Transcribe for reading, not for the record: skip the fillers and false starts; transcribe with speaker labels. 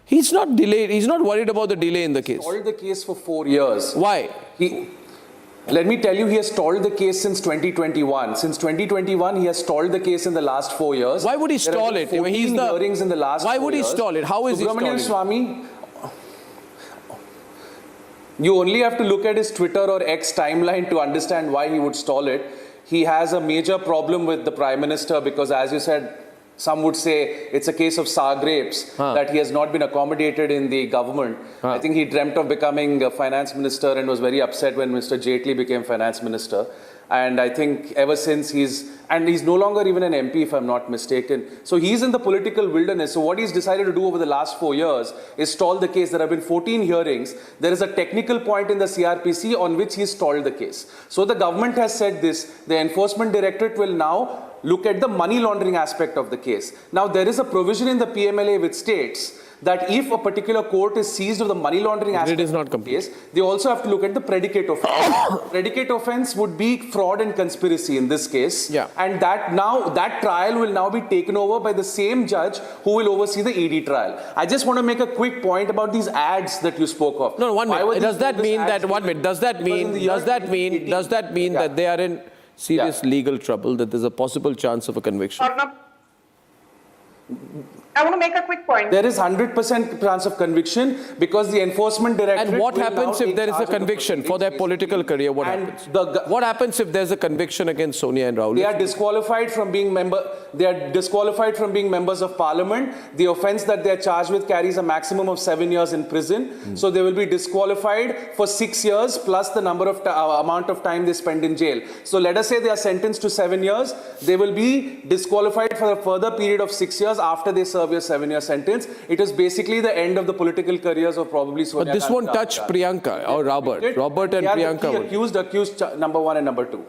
Speaker 1: He's not delayed. He's not worried about the delay in the case.
Speaker 2: Stalled the case for 4 years.
Speaker 1: Why?
Speaker 2: Let me tell you, he has stalled the case since 2021. Since 2021, he has stalled the case in the last 4 years.
Speaker 1: Why would he stall it?
Speaker 2: He's the hearings in the last.
Speaker 1: Why would he stall it? How is he stalling?
Speaker 2: Swamy, you only have to look at his Twitter or X timeline to understand why he would stall it. He has a major problem with the Prime Minister because, as you said, some would say it's a case of sour grapes, that he has not been accommodated in the government. I think he dreamt of becoming a finance minister and was very upset when Mr. Jaitley became finance minister. And I think ever since he's no longer even an MP, if I'm not mistaken. So he's in the political wilderness. So what he's decided to do over the last 4 years is stall the case. There have been 14 hearings. There is a technical point in the CRPC on which he stalled the case. So the government has said this. The Enforcement Directorate will now look at the money laundering aspect of the case. Now, there is a provision in the PMLA which states that if a particular court is seized of the money laundering aspect of the case, they also have to look at the predicate offense. Predicate offense would be fraud and conspiracy in this case.
Speaker 1: Yeah.
Speaker 2: And that trial will now be taken over by the same judge who will oversee the ED trial. I just want to make a quick point about these ads that you spoke of.
Speaker 1: No, 1 minute. Does that mean that, 1 minute, does that mean that they are in serious legal trouble, that there's a possible chance of a conviction?
Speaker 3: Arnab, I want to make a quick point.
Speaker 2: There is 100% chance of conviction because the Enforcement Directorate.
Speaker 1: And what happens if there is a conviction for their political career? What happens? What happens if there's a conviction against Sonia and Rahul?
Speaker 2: They are disqualified from being members of Parliament. The offence that they are charged with carries a maximum of 7 years in prison. So they will be disqualified for 6 years plus the number of amount of time they spend in jail. So let us say they are sentenced to 7 years. They will be disqualified for a further period of 6 years after they serve your 7-year sentence. It is basically the end of the political careers of probably Sonia Gandhi.
Speaker 1: But this won't touch Priyanka or Robert. Robert and Priyanka.
Speaker 2: Accused number 1 and number 2.